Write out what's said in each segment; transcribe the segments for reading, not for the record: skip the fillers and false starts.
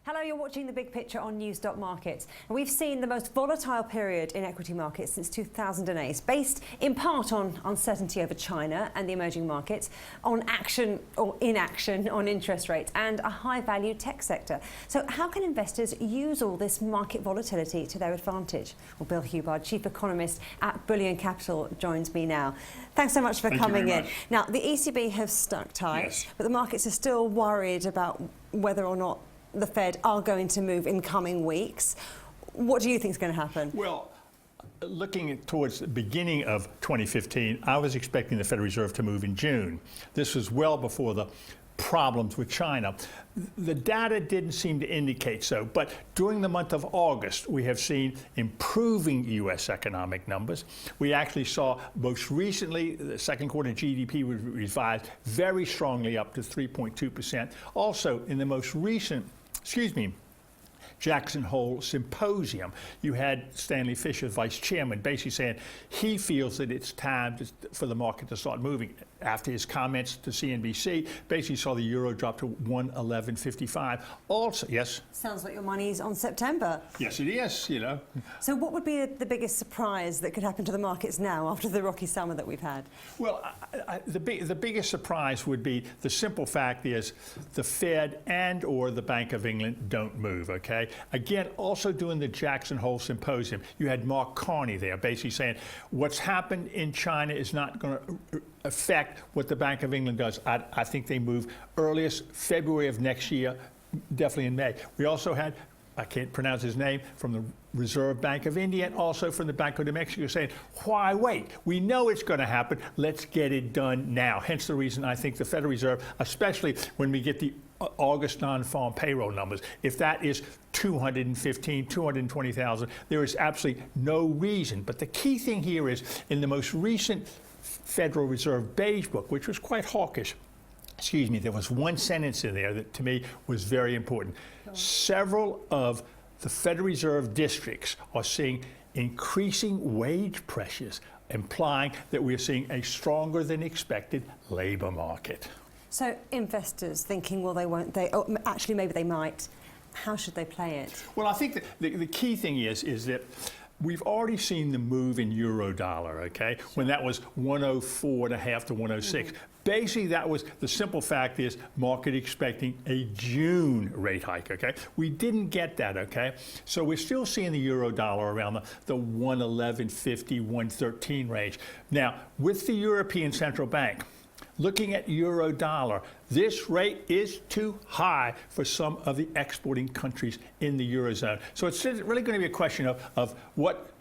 Hello, you're watching The Big Picture on News.Markets. And we've seen the most volatile period in equity markets since 2008, based in part on uncertainty over China and the emerging markets, on action or inaction on interest rates, and a high-value tech sector. So how can investors use all this market volatility to their advantage? Well, Bill Hubbard, Chief Economist at Bullion Capital, joins me now. Thanks so much for coming in. Now, the ECB have stuck tight, yes, but the markets are still worried about whether or not the Fed are going to move in coming weeks. What do you think is going to happen? Well, looking towards the beginning of 2015, I was expecting the Federal Reserve to move in June. This was well before the problems with China. The data didn't seem to indicate so, but during the month of August, we have seen improving U.S. economic numbers. We actually saw most recently the second quarter GDP was revised very strongly up to 3.2%. Also, in the most recent Jackson Hole Symposium, you had Stanley Fischer, vice chairman, basically saying he feels that it's time for the market to start moving. After his comments to CNBC, basically saw the euro drop to 111.55. Also, yes? Sounds like your money's on September. Yes, it is, you know. So what would be the biggest surprise that could happen to the markets now after the rocky summer that we've had? Well, the biggest surprise would be the simple fact is the Fed and or the Bank of England don't move, okay? Again, also doing the Jackson Hole Symposium, you had Mark Carney there basically saying what's happened in China is not going to affect what the Bank of England does. I think they move earliest February of next year, definitely in May. We also had, I can't pronounce his name, from the Reserve Bank of India and also from the Banco de Mexico saying, why wait? We know it's going to happen. Let's get it done now. Hence the reason I think the Federal Reserve, especially when we get the August non-farm payroll numbers, if that is 215, 220,000, there is absolutely no reason. But the key thing here is in the most recent Federal Reserve Beige Book, which was quite hawkish, there was one sentence in there that to me was very important. Several of the Federal Reserve districts are seeing increasing wage pressures, implying that we're seeing a stronger than expected labor market. So investors thinking, well, they won't, oh, actually maybe they might. How should they play it? Well, I think the key thing is that we've already seen the move in euro dollar, okay? Sure. When that was 104.5 to 106. Mm-hmm. Basically, that was the simple fact is market expecting a June rate hike, okay? We didn't get that, okay? So we're still seeing the euro dollar around the 111.50, 113 range. Now, with the European Central Bank, looking at euro dollar, this rate is too high for some of the exporting countries in the Eurozone. So it's really going to be a question of what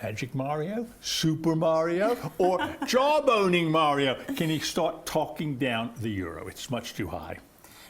Magic Mario, Super Mario, or jawboning Mario can he start talking down the euro? It's much too high.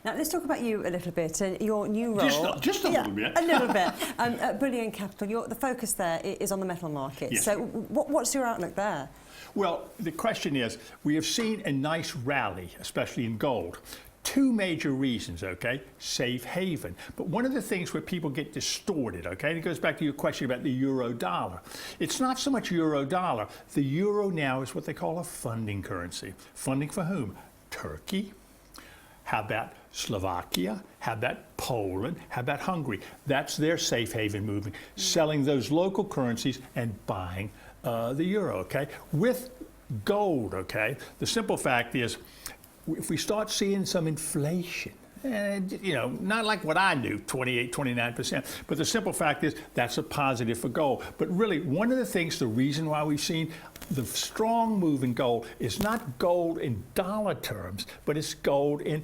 Now, let's talk about you a little bit and your new role. Just a little bit. A little bit. At Bullion Capital, the focus there is on the metal market. Yes. So what's your outlook there? Well, the question is, we have seen a nice rally, especially in gold. Two major reasons, okay? Safe haven. But one of the things where people get distorted, okay? And it goes back to your question about the euro dollar. It's not so much euro dollar. The euro now is what they call a funding currency. Funding for whom? Turkey. How about Slovakia? How about Poland? How about Hungary? That's their safe haven moving, selling those local currencies and buying the euro, okay? With gold, okay, the simple fact is if we start seeing some inflation, and, you know, not like what I knew, 28, 29%, but the simple fact is that's a positive for gold. But really, one of the things, the reason why we've seen the strong move in gold is not gold in dollar terms, but it's gold in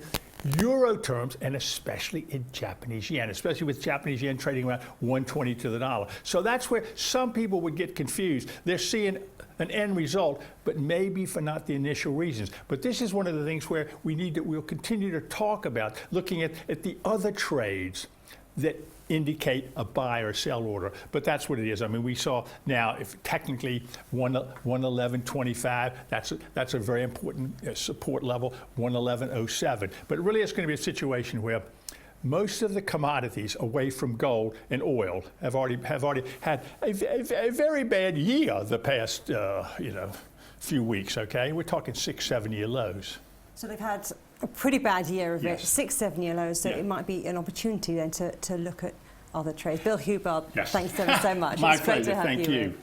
euro terms, and especially in Japanese yen, especially with Japanese yen trading around 120 to the dollar. So that's where some people would get confused. They're seeing an end result, but maybe for not the initial reasons. But this is one of the things where we'll continue to talk about, looking at the other trades that indicate a buy or sell order. But that's what it is. I mean, we saw now, if technically 111.25, that's a very important support level, 111.07. But really it's going to be a situation where most of the commodities away from gold and oil have already had a very bad year the past few weeks, okay? We're talking 6-7 year lows. So they've had a pretty bad year of it, Yes. 6-7 year lows, so Yeah. it might be an opportunity then to look at other trades. Bill Hubbard, Yes. thanks ever so much. My It's great pleasure. to have Thank you you. in.